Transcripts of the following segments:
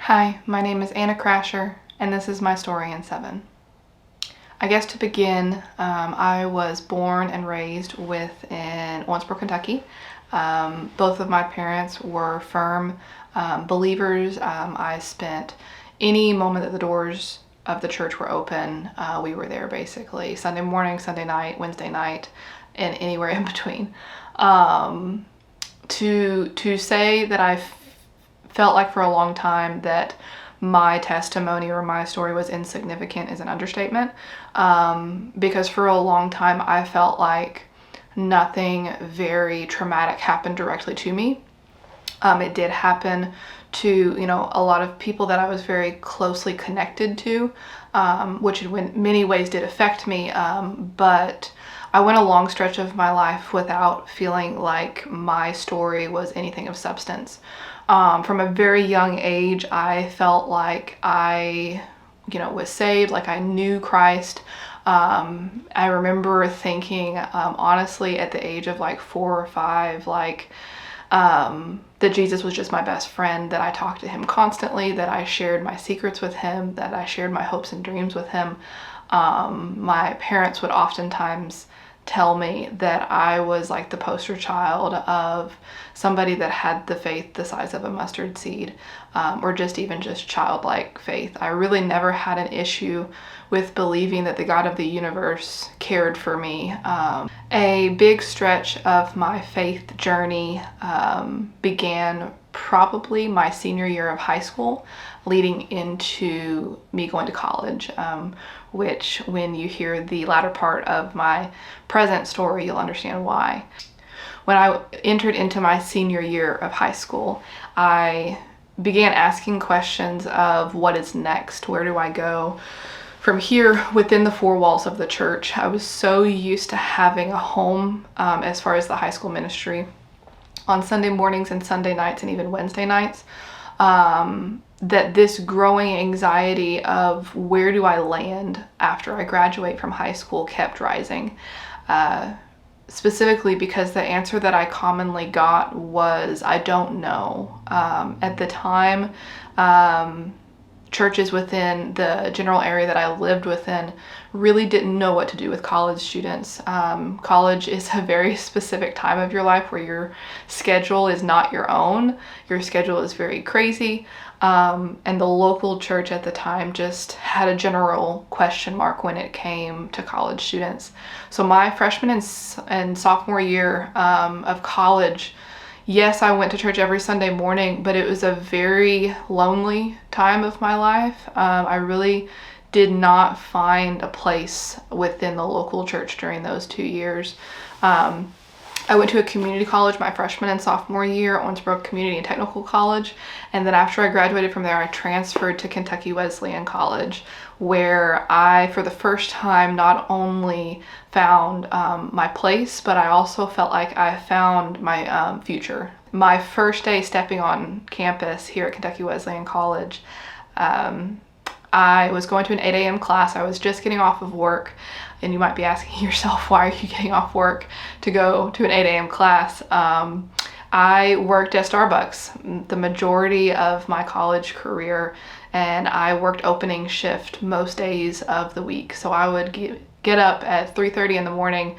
Hi, my name is Anna Crasher, and this is my story in Seven. I guess to begin, I was born and raised in Owensboro, Kentucky. Both of my parents were firm believers. I spent any moment that the doors of the church were open, we were there basically. Sunday morning, Sunday night, Wednesday night, and anywhere in between. To say that I felt like for a long time that my testimony or my story was insignificant is an understatement, because for a long time I felt like nothing very traumatic happened directly to me. It did happen to, a lot of people that I was very closely connected to, which in many ways did affect me, but I went a long stretch of my life without feeling like my story was anything of substance. From a very young age, I felt like I, was saved, like I knew Christ. I remember thinking, honestly, at the age of like 4 or 5, that Jesus was just my best friend, that I talked to him constantly, that I shared my secrets with him, that I shared my hopes and dreams with him. My parents would oftentimes tell me that I was like the poster child of somebody that had the faith the size of a mustard seed, or just childlike faith. I really never had an issue with believing that the God of the universe cared for me. A big stretch of my faith journey began probably my senior year of high school, leading into me going to college, which when you hear the latter part of my present story, you'll understand why. When I entered into my senior year of high school, I began asking questions of what is next? Where do I go from here within the four walls of the church? I was so used to having a home as far as the high school ministry on Sunday mornings and Sunday nights and even Wednesday nights, that this growing anxiety of where do I land after I graduate from high school kept rising. Specifically because the answer that I commonly got was, I don't know. At the time, churches within the general area that I lived within really didn't know what to do with college students. College is a very specific time of your life where your schedule is not your own. Your schedule is very crazy. And the local church at the time just had a general question mark when it came to college students. So my freshman and sophomore year of college, yes, I went to church every Sunday morning, but it was a very lonely time of my life. I really did not find a place within the local church during those 2 years. I went to a community college my freshman and sophomore year, Owensboro Community and Technical College, and then after I graduated from there, I transferred to Kentucky Wesleyan College, where I, for the first time, not only found my place, but I also felt like I found my future. My first day stepping on campus here at Kentucky Wesleyan College, I was going to an 8 a.m. class. I was just getting off of work, and you might be asking yourself, why are you getting off work to go to an 8 a.m. class? I worked at Starbucks the majority of my college career, and I worked opening shift most days of the week. So I would get up at 3:30 in the morning,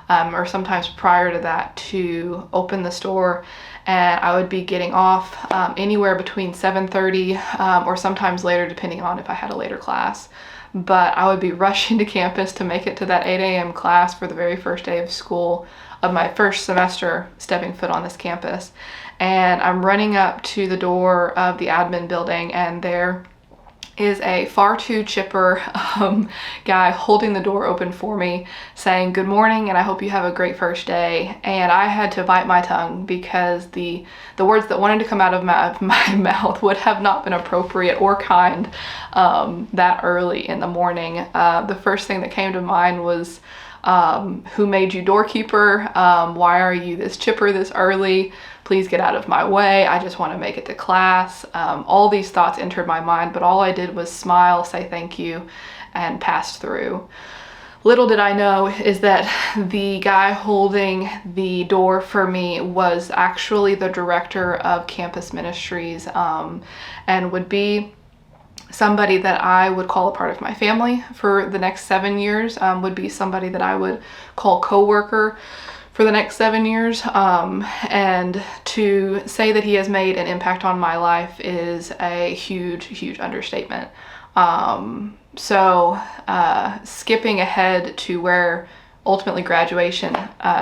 or sometimes prior to that, to open the store, and I would be getting off anywhere between 7:30 or sometimes later, depending on if I had a later class. But I would be rushing to campus to make it to that 8 a.m. class for the very first day of school of my first semester stepping foot on this campus. And I'm running up to the door of the admin building, and there is a far too chipper guy holding the door open for me, saying, "Good morning, and I hope you have a great first day." And I had to bite my tongue, because the words that wanted to come out of my mouth would have not been appropriate or kind that early in the morning. The first thing that came to mind was, who made you doorkeeper? Why are you this chipper this early? Please get out of my way. I just want to make it to class. All these thoughts entered my mind, but all I did was smile, say thank you, and pass through. Little did I know is that the guy holding the door for me was actually the director of campus ministries, and would be somebody that I would call a part of my family for the next 7 years, would be somebody that I would call coworker for the next 7 years. And to say that he has made an impact on my life is a huge, huge understatement. So skipping ahead to where ultimately graduation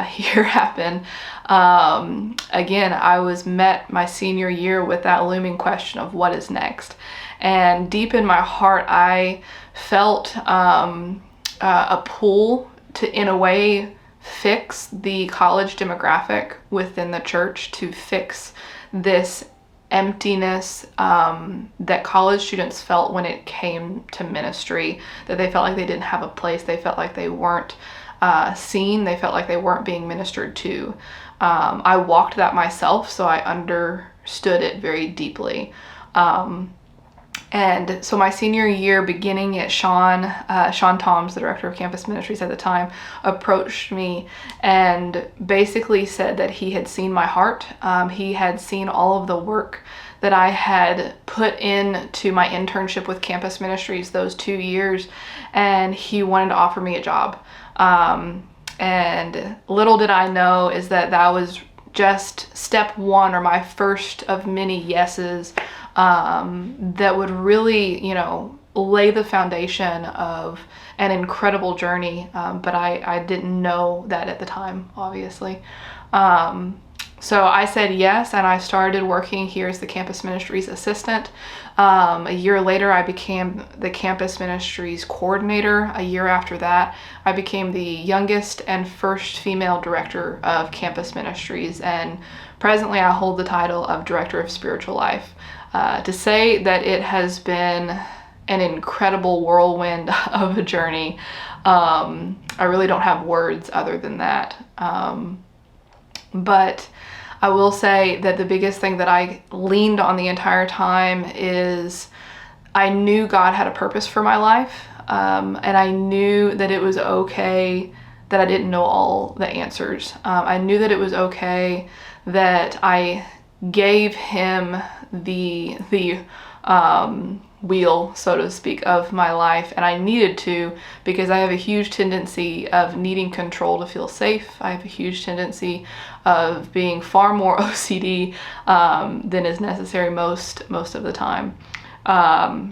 here happened, again, I was met my senior year with that looming question of what is next. And deep in my heart, I felt a pull to, in a way, fix the college demographic within the church, to fix this emptiness that college students felt when it came to ministry, that they felt like they didn't have a place, they felt like they weren't seen, they felt like they weren't being ministered to. I walked that myself, so I understood it very deeply. And so my senior year, beginning at Sean Toms, the director of campus ministries at the time, approached me and basically said that he had seen my heart. He had seen all of the work that I had put into my internship with campus ministries those 2 years, and he wanted to offer me a job. And little did I know is that that was just step one, or my first of many yeses, that would really, lay the foundation of an incredible journey. But I didn't know that at the time, obviously. So I said yes, and I started working here as the campus ministries assistant. A year later, I became the campus ministries coordinator. A year after that, I became the youngest and first female director of campus ministries. And presently, I hold the title of director of spiritual life. To say that it has been an incredible whirlwind of a journey, I really don't have words other than that. But I will say that the biggest thing that I leaned on the entire time is I knew God had a purpose for my life, and I knew that it was okay that I didn't know all the answers. I knew that it was okay that I gave him the wheel, so to speak, of my life, and I needed to, because I have a huge tendency of needing control to feel safe. I have a huge tendency of being far more OCD than is necessary most of the time.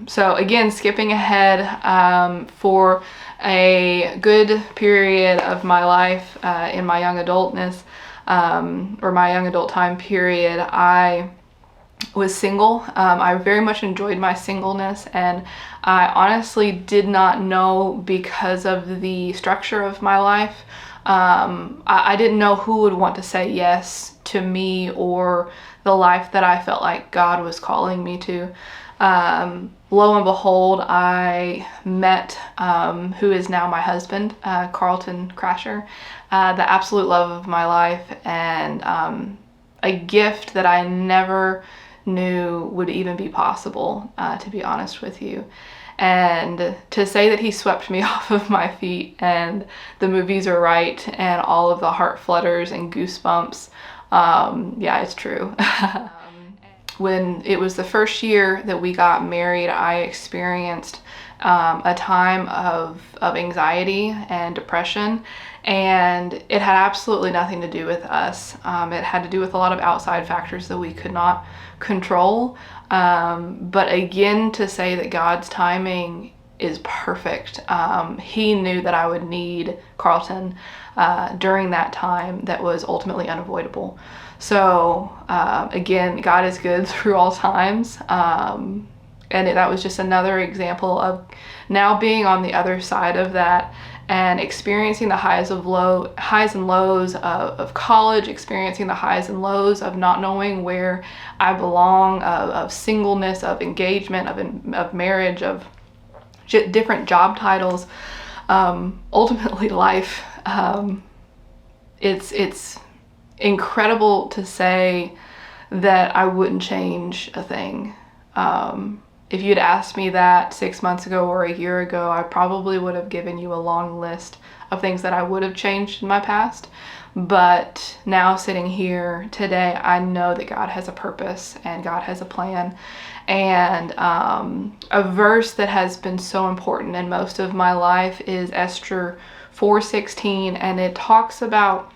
So again, skipping ahead, for a good period of my life in my young adultness, or my young adult time period, I was single. I very much enjoyed my singleness, and I honestly did not know, because of the structure of my life, I didn't know who would want to say yes to me or the life that I felt like God was calling me to. Lo and behold, I met who is now my husband, Carlton Crasher, the absolute love of my life, and a gift that I never knew would even be possible, to be honest with you. And to say that he swept me off of my feet, and the movies are right, and all of the heart flutters and goosebumps, yeah, it's true. When it was the first year that we got married, I experienced a time of anxiety and depression, and it had absolutely nothing to do with us. It had to do with a lot of outside factors that we could not control. But again, to say that God's timing is perfect. He knew that I would need Carlton during that time that was ultimately unavoidable. So again, God is good through all times. And that was just another example of now being on the other side of that and experiencing the highs and lows of college, experiencing the highs and lows of not knowing where I belong, of singleness, of engagement, of marriage, of different job titles. Ultimately, life, it's incredible to say that I wouldn't change a thing. if you'd asked me that 6 months ago or a year ago, I probably would have given you a long list of things that I would have changed in my past. But now sitting here today, I know that God has a purpose and God has a plan. And a verse that has been so important in most of my life is Esther 4:16, and it talks about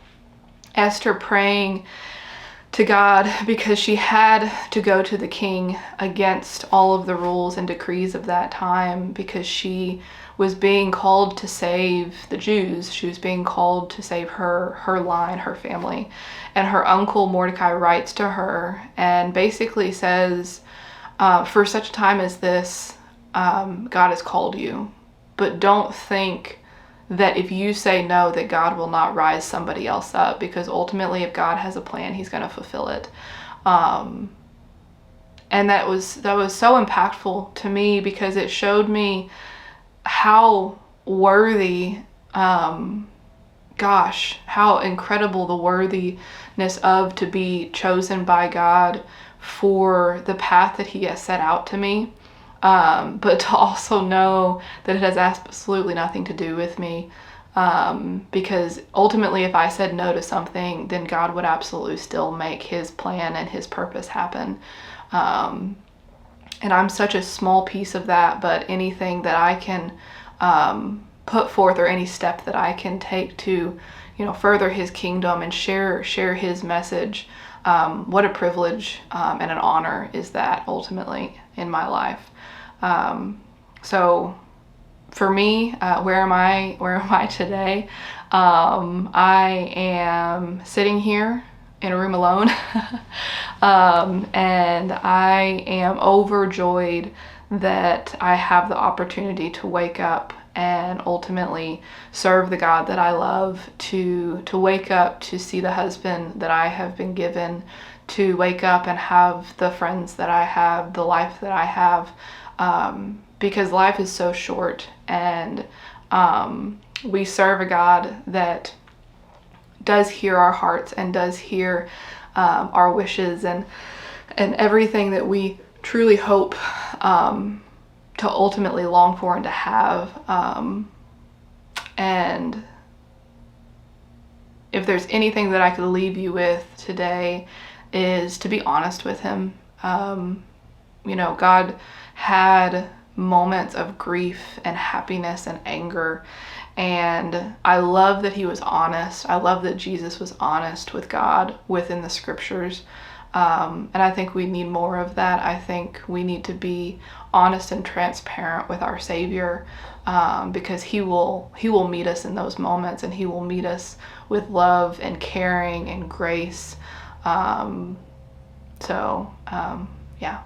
Esther praying to God because she had to go to the king against all of the rules and decrees of that time, because she was being called to save the Jews. She was being called to save her line, her family. And her uncle Mordecai writes to her and basically says, for such a time as this, God has called you, but don't think that if you say no, that God will not rise somebody else up, because ultimately if God has a plan, he's going to fulfill it. And that was so impactful to me, because it showed me how worthy, how incredible the worthiness of to be chosen by God for the path that he has set out to me. But to also know that it has absolutely nothing to do with me, because ultimately if I said no to something, then God would absolutely still make his plan and his purpose happen. And I'm such a small piece of that, but anything that I can put forth, or any step that I can take to, further his kingdom and share his message, what a privilege and an honor is that ultimately in my life. So for me, where am I today? I am sitting here in a room alone, and I am overjoyed that I have the opportunity to wake up and ultimately serve the God that I love, to wake up to see the husband that I have been given, to wake up and have the friends that I have, the life that I have, because life is so short, and we serve a God that does hear our hearts and does hear our wishes and everything that we truly hope to ultimately long for and to have. And if there's anything that I could leave you with today, is to be honest with him. God had moments of grief and happiness and anger, and I love that he was honest. I love that Jesus was honest with God within the scriptures. And I think we need more of that. I think we need to be honest and transparent with our Savior, because he will meet us in those moments, and he will meet us with love and caring and grace. Yeah.